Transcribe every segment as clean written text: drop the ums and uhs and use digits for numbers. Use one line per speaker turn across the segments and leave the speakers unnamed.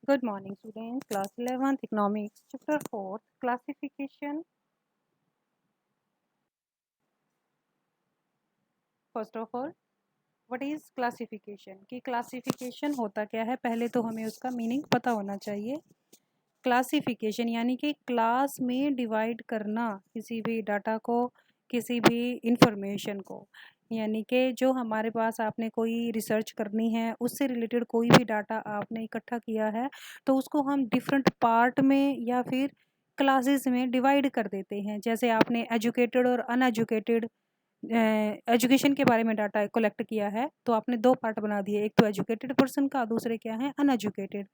Good morning, students. Class 11th Economics, Chapter 4 Classification. First of all, what is classification? कि classification होता क्या है, पहले तो हमें उसका मीनिंग पता होना चाहिए। क्लासिफिकेशन यानी कि क्लास में डिवाइड करना किसी भी डाटा को, किसी भी इंफॉर्मेशन को। यानी कि जो हमारे पास आपने कोई रिसर्च करनी है, उससे रिलेटेड कोई भी डाटा आपने इकट्ठा किया है, तो उसको हम डिफरेंट पार्ट में या फिर क्लासेस में डिवाइड कर देते हैं। जैसे आपने एजुकेटेड और अनएजुकेटेड एजुकेशन के बारे में डाटा कलेक्ट किया है, तो आपने दो पार्ट बना दिए, एक तो एजुकेटेड पर्सन का, दूसरे क्या है, अनएजुकेटेड।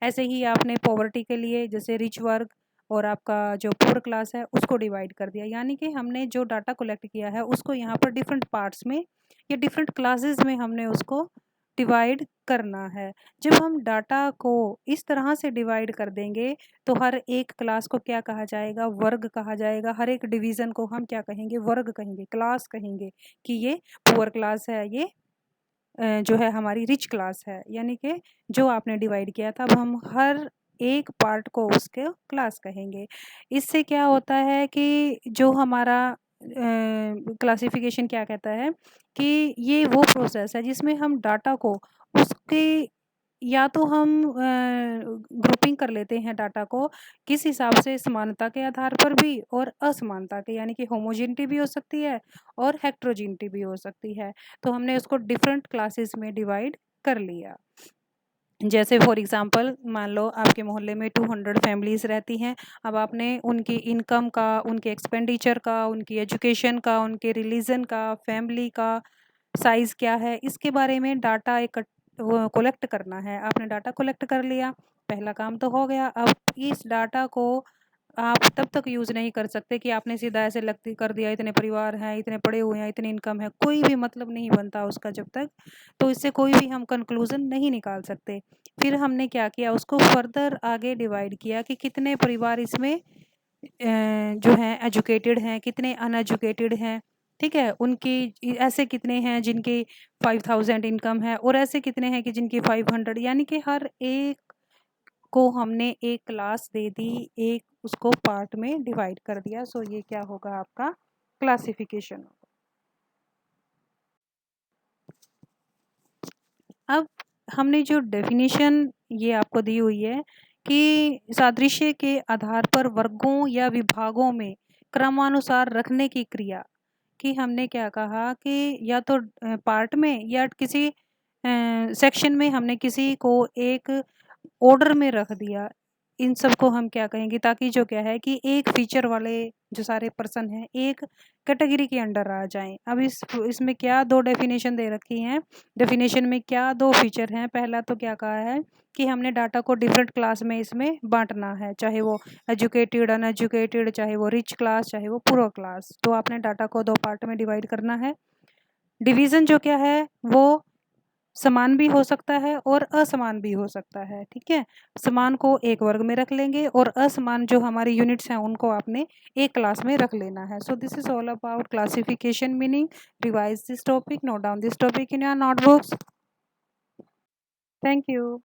ऐसे ही आपने पॉवर्टी के लिए जैसे रिच वर्ग और आपका जो पुअर क्लास है उसको डिवाइड कर दिया। यानी कि हमने जो डाटा कलेक्ट किया है उसको यहाँ पर डिफरेंट पार्ट्स में या डिफरेंट क्लासेस में हमने उसको डिवाइड करना है। जब हम डाटा को इस तरह से डिवाइड कर देंगे तो हर एक क्लास को क्या कहा जाएगा, वर्ग कहा जाएगा। हर एक डिवीज़न को हम क्या कहेंगे, वर्ग कहेंगे, क्लास कहेंगे कि ये पुअर क्लास है, ये जो है हमारी रिच क्लास है। यानी कि जो आपने डिवाइड किया था, अब हम हर एक पार्ट को उसके क्लास कहेंगे। इससे क्या होता है कि जो हमारा क्लासिफिकेशन क्या कहता है कि ये वो प्रोसेस है जिसमें हम डाटा को उसके या तो हम ग्रुपिंग कर लेते हैं डाटा को किस हिसाब से, समानता के आधार पर भी और असमानता के, यानी कि होमोजेनिटी भी हो सकती है और हेट्रोजेनिटी भी हो सकती है। तो हमने उसको डिफरेंट क्लासेस में डिवाइड कर लिया। जैसे फॉर एग्जांपल मान लो आपके मोहल्ले में 200 फैमिलीज रहती हैं। अब आपने उनकी इनकम का, उनके एक्सपेंडिचर का, उनकी एजुकेशन का, उनके रिलीजन का, फैमिली का साइज़ क्या है, इसके बारे में डाटा एक कलेक्ट करना है। आपने डाटा कलेक्ट कर लिया, पहला काम तो हो गया। अब इस डाटा को आप तब तक यूज़ नहीं कर सकते कि आपने सीधा ऐसे लगती कर दिया, इतने परिवार हैं, इतने पढ़े हुए हैं, इतनी इनकम है, कोई भी मतलब नहीं बनता उसका जब तक। तो इससे कोई भी हम कंक्लूज़न नहीं निकाल सकते। फिर हमने क्या किया, उसको फर्दर आगे डिवाइड किया कि कितने परिवार इसमें जो हैं एजुकेटेड हैं, कितने अनएजुकेटेड हैं। ठीक है, उनकी ऐसे कितने हैं जिनकी 5000 इनकम है और ऐसे कितने हैं कि जिनकी 500। यानी कि हर एक को हमने एक क्लास दे दी, एक उसको पार्ट में डिवाइड कर दिया। सो ये क्या होगा, आपका क्लासिफिकेशन। अब हमने जो डेफिनेशन ये आपको दी हुई है कि सादृश्य के आधार पर वर्गों या विभागों में क्रमानुसार रखने की क्रिया, कि हमने क्या कहा कि या तो पार्ट में या किसी सेक्शन में हमने किसी को एक ऑर्डर में रख दिया। इन सब को हम क्या कहेंगे, ताकि जो क्या है कि एक फीचर वाले जो सारे पर्सन हैं एक कैटेगरी के अंडर आ जाएं। अब इसमें क्या दो डेफिनेशन दे रखी हैं, डेफिनेशन में क्या दो फीचर हैं। पहला तो क्या कहा है कि हमने डाटा को डिफरेंट क्लास में इसमें बांटना है, चाहे वो एजुकेटेड, अनएजुकेटेड, चाहे वो रिच क्लास, चाहे वो पुअर क्लास। तो आपने डाटा को दो पार्ट में डिवाइड करना है। डिवीज़न जो क्या है वो समान भी हो सकता है और असमान भी हो सकता है। ठीक है, समान को एक वर्ग में रख लेंगे और असमान जो हमारी यूनिट्स हैं उनको आपने एक क्लास में रख लेना है। So this is all about classification meaning. Revise this topic, note down this topic in your notebooks. Thank you.